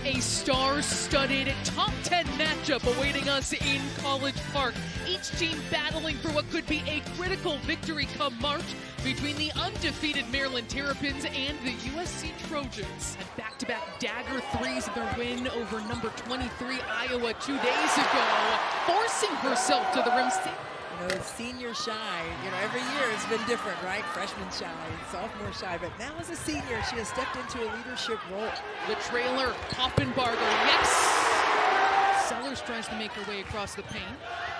A star-studded top 10 matchup awaiting us in College Park. Each team battling for what could be a critical victory come March between the undefeated Maryland Terrapins and the USC Trojans. And back-to-back dagger threes of their win over number 23 Iowa 2 days ago, forcing herself to the rim. You know, senior shy, every year it's been different, right? Freshman shy, sophomore shy, but now as a senior, she has stepped into a leadership role. The trailer, Poffenbarger, yes! Sellers tries to make her way across the paint.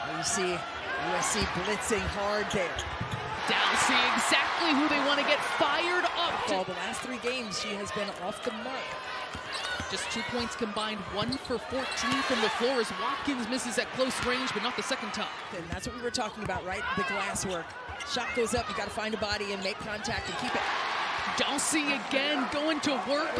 Well, you see USC blitzing hard there. Dowsey, exactly who they want to get fired up. For the last 3 games, she has been off the mark. Just 2 points combined, 1 for 14 from the floor as Watkins misses at close range, but not the second time. And that's what we were talking about, right? The glass work. Shot goes up, you got to find a body and make contact and keep it. Dulcie again going to work.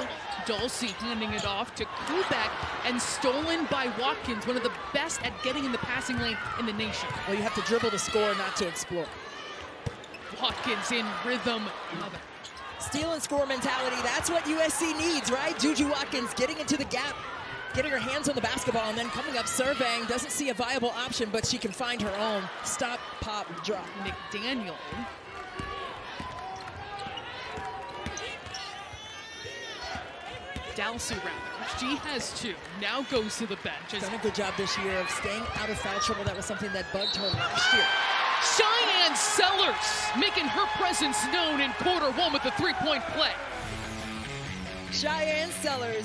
Dulcie handing it off to Kubek and stolen by Watkins, one of the best at getting in the passing lane in the nation. Well, you have to dribble to score, not to explore. Watkins in rhythm. Steal and score mentality, that's what USC needs, right? Juju Watkins getting into the gap, getting her hands on the basketball, and then coming up surveying. Doesn't see a viable option, but she can find her own. Stop, pop, drop. McDaniel. Dowsey rather. She has 2. Now goes to the bench. She's done a good job this year of staying out of foul trouble. That was something that bugged her last year. Cheyenne Sellers making her presence known in Q1 with the 3-point play. Cheyenne Sellers,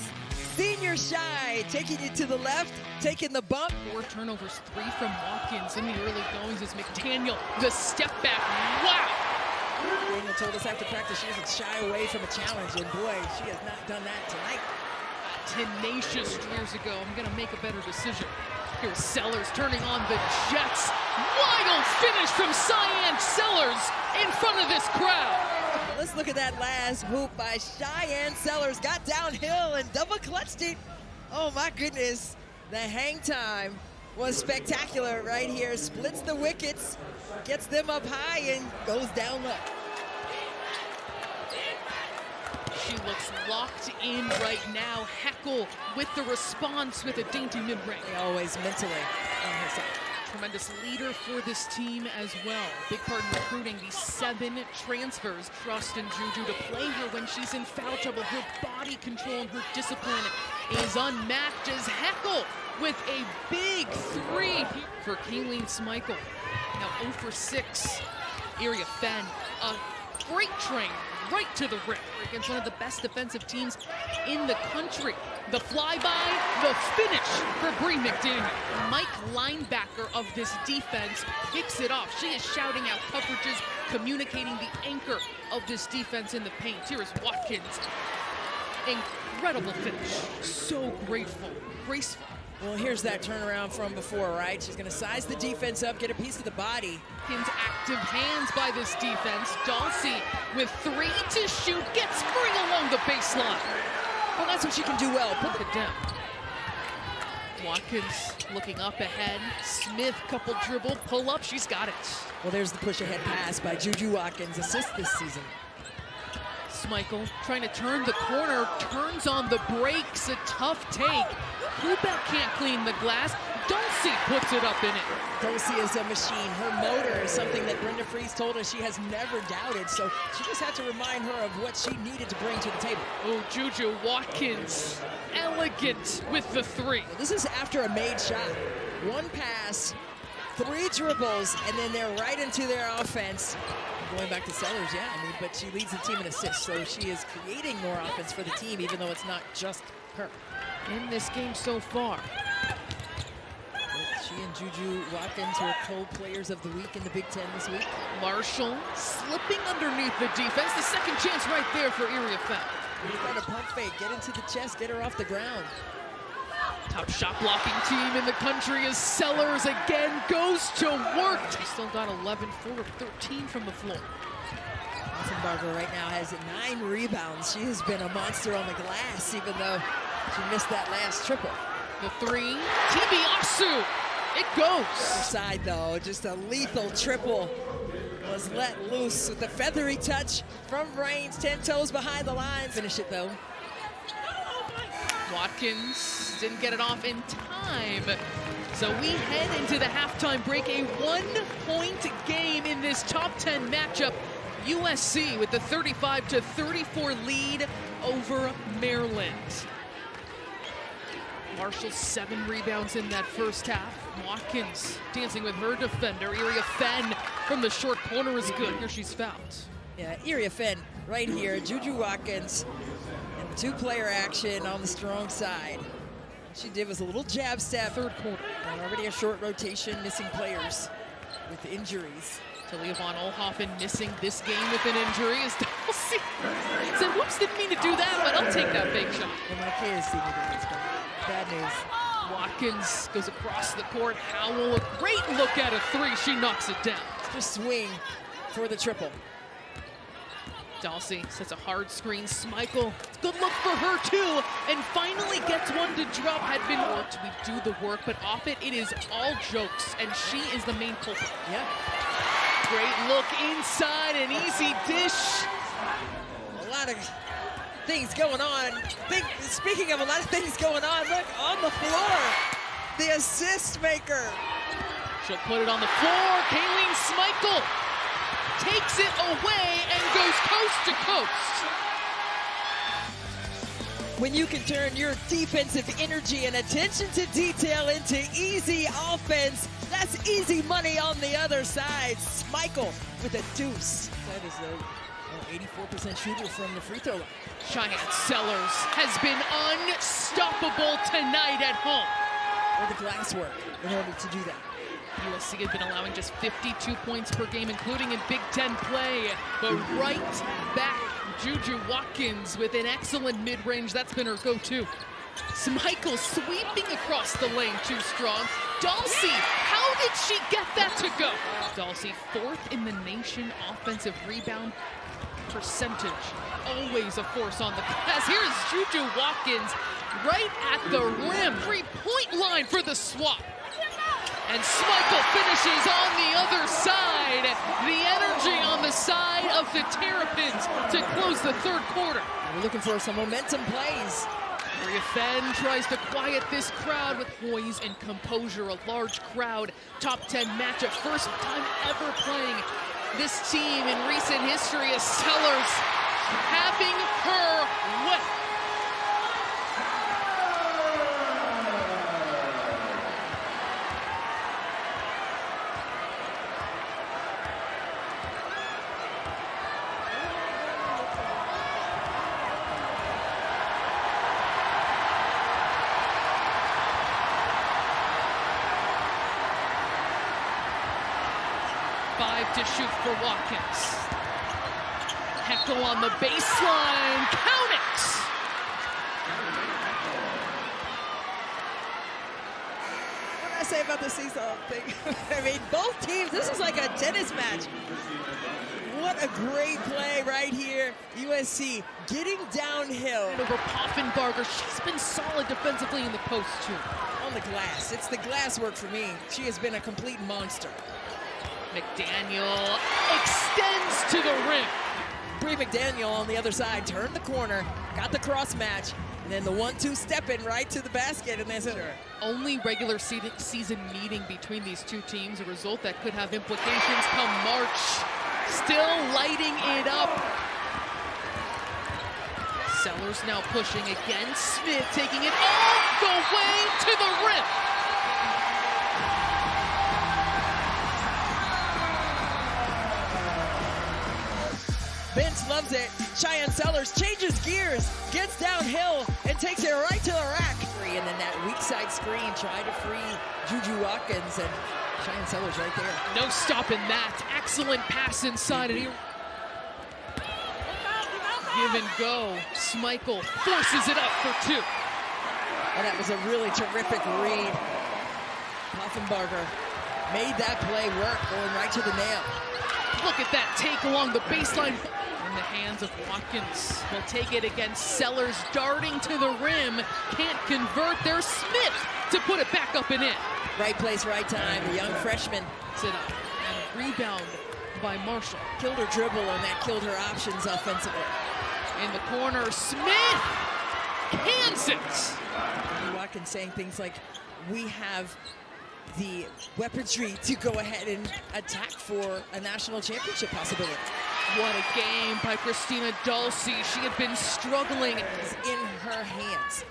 senior shy, taking it to the left, taking the bump. 4 turnovers, 3 from Watkins in the early goings as McDaniel, the step back, wow! Daniel told us after practice she doesn't shy away from a challenge, and boy, she has not done that tonight. Tenacious years ago, I'm gonna make a better decision. Here's Sellers turning on the Jets. Wild finish from Cheyenne Sellers in front of this crowd. Let's look at that last hoop by Cheyenne Sellers. Got downhill and double clutched it. Oh my goodness. The hang time was spectacular right here. Splits the wickets, gets them up high and goes down low. She looks locked in right now. Heckle with the response with a dainty mid-range. Always mentally on her side. Tremendous leader for this team as well. Big part in recruiting these 7 transfers. Trust in Juju to play her when she's in foul trouble. Her body control and her discipline is unmatched as Heckle with a big 3 for Kayleen Smichael. Now 0 for 6. Area Fenn, a freight train right to the rim against one of the best defensive teams in the country. The flyby, the finish for Bree McDaniel. Mike, linebacker of this defense, picks it off. She is shouting out coverages, communicating the anchor of this defense in the paint. Here is Watkins. Incredible finish. So graceful. Well, here's that turnaround from before, right? She's going to size the defense up, get a piece of the body. Active hands by this defense. Dulcie with 3 to shoot, gets free along the baseline. Well, that's what she can do well. Put it down. Watkins looking up ahead. Smith, couple dribble, pull up, she's got it. Well, there's the push ahead pass by Juju Watkins, assist this season. Smichael trying to turn the corner, turns on the brakes, a tough take. Kubek can't clean the glass. Dulcie puts it up in it. Dulcie is a machine. Her motor is something that Brenda Fries told us she has never doubted, so she just had to remind her of what she needed to bring to the table. Oh, Juju Watkins, elegant with the 3. This is after a made shot. 1 pass, 3 dribbles, and then they're right into their offense. Going back to Sellers, yeah, but she leads the team in assists, so she is creating more offense for the team, even though it's not just her. In this game so far. She and Juju Watkins were co-players of the week in the Big Ten this week. Marshall slipping underneath the defense. The second chance right there for Area Fenn. He's got a pump fake, get into the chest, get her off the ground. Top shot blocking team in the country as Sellers again goes to work. She still got 11, 4 of 13 from the floor. Poffenbarger right now has 9 rebounds. She has been a monster on the glass, even though she missed that last triple. The 3, Tibiasu, it goes. Other side though, just a lethal triple was let loose with a feathery touch from range, 10 toes behind the line. Finish it though. Watkins didn't get it off in time. So we head into the halftime break, a 1-point game in this top 10 matchup. USC with the 35-34 lead over Maryland. Marshall 7 rebounds in that first half. Watkins dancing with her defender. Iria Fenn from the short corner is good. Here she's fouled. Yeah, Iria Fenn right here. Juju Watkins and two-player action on the strong side. All she did was a little jab step. Third quarter. Already a short rotation, missing players with injuries. Talia von Oelhoffen missing this game with an injury as Dulcie said, whoops, didn't mean to do that, but I'll take that big shot. And my kids see me do this, but bad news. Watkins goes across the court. Howell, a great look at a three. She knocks it down. Just swing for the triple. Dulcie sets a hard screen. Schmeichel, good look for her too, and finally gets one to drop. Had been worked, we do the work, but off it is all jokes, and she is the main culprit. Yeah. Great look inside, an easy dish. A lot of things going on. Speaking of a lot of things going on, look, on the floor, the assist maker. She'll put it on the floor. Kayleen Schmeichel takes it away and goes coast to coast. When you can turn your defensive energy and attention to detail into easy offense, that's easy money on the other side. Schmeichel with a deuce. That is a 84% shooter from the free throw line. Cheyenne Sellers has been unstoppable tonight at home. Or the glass work in order to do that. USC has been allowing just 52 points per game, including in Big Ten play. But right back, Juju Watkins with an excellent mid-range. That's been her go-to. Schmeichel sweeping across the lane, too strong. Dulcie, how did she get that to go? Dulcie, 4th in the nation offensive rebound percentage. Always a force on the pass. Here's Juju Watkins right at the rim. 3-point line for the swap. And Schmeichel finishes on the other side. The energy on the side of the Terrapins to close the third quarter. We're looking for some momentum plays. Iria Fenn tries to quiet this crowd with poise and composure. A large crowd, top 10 matchup. First time ever playing this team in recent history as Sellers having her way. To shoot for Watkins. Heckel on the baseline. Count it! What did I say about the seesaw thing? I mean, both teams, this is like a tennis match. What a great play right here. USC getting downhill. Over Poffenbarger. She's been solid defensively in the post, too. On the glass. It's the glass work for me. She has been a complete monster. McDaniel extends to the rim. Bree McDaniel on the other side turned the corner, got the cross match, and then the 1-2 step in right to the basket, and that's it. Only regular season meeting between these two teams, a result that could have implications come March. Still lighting it up. Sellers now pushing again. Smith taking it all the way to the rim. Bench loves it. Cheyenne Sellers changes gears, gets downhill, and takes it right to the rack. And then that weak side screen tried to free Juju Watkins, and Cheyenne Sellers right there. No stopping that. Excellent pass inside. And give and go. Schmeichel forces it up for 2. And that was a really terrific read. Poffenbarger made that play work, going right to the nail. Look at that take along the baseline. In the hands of Watkins. Will take it against Sellers, darting to the rim. Can't convert. There's Smith to put it back up and in. Right place, right time. The young freshman. Sit up. And a rebound by Marshall. Killed her dribble, and that killed her options offensively. In the corner, Smith Kansas. Watkins saying things like, we have the weaponry to go ahead and attack for a national championship possibility. What a game by Christina Dulce. She had been struggling. It's in her hands.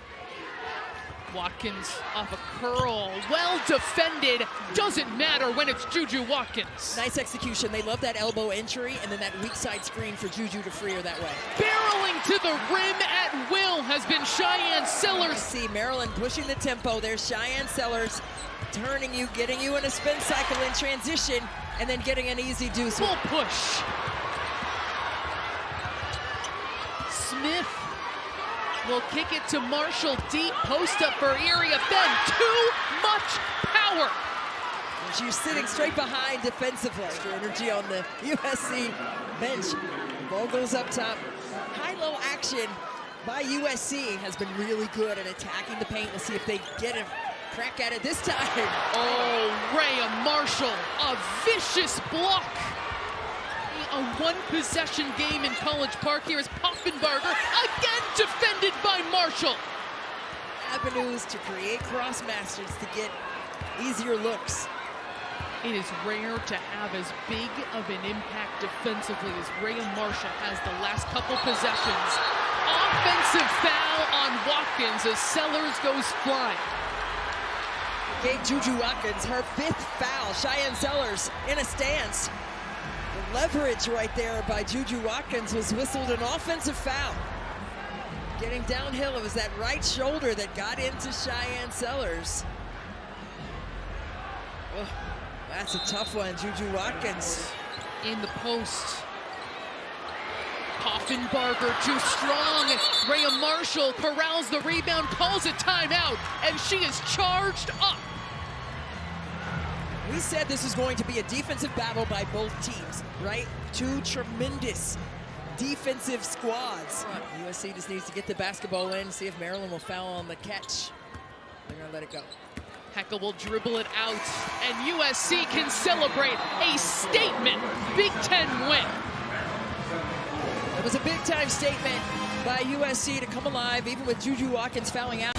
Watkins off a curl, well defended. Doesn't matter when it's Juju Watkins. Nice execution. They love that elbow entry and then that weak side screen for Juju to free her that way. Barreling to the rim at will has been Cheyenne Sellers. See Maryland pushing the tempo. There's Cheyenne Sellers turning you, getting you in a spin cycle in transition, and then getting an easy deuce. Full push. Smith will kick it to Marshall, deep post up for Erie. Then too much power. And she's sitting straight behind defensively. Extra energy on the USC bench. Ball goes up top. High-low action by USC has been really good at attacking the paint. We'll see if they get a crack at it this time. Oh, Rhea Marshall, a vicious block. A one-possession game in College Park. Here is Poffenbarger, again defended by Marshall. Avenues to create cross masters to get easier looks. It is rare to have as big of an impact defensively as Rhea Marshall has the last couple possessions. Offensive foul on Watkins as Sellers goes flying. Gave Juju Watkins her 5th foul. Cheyenne Sellers in a stance. The leverage right there by Juju Watkins was whistled an offensive foul. Getting downhill, it was that right shoulder that got into Cheyenne Sellers. Oh, that's a tough one, Juju Watkins. In the post. Poffenbarger too strong. Rhea Marshall corrals the rebound, calls a timeout, and she is charged up. We said this was going to be a defensive battle by both teams, right? Two tremendous defensive squads. USC just needs to get the basketball in, see if Maryland will foul on the catch. They're gonna let it go. Heckel will dribble it out, and USC can celebrate a statement Big Ten win. It was a big-time statement by USC to come alive, even with Juju Watkins fouling out.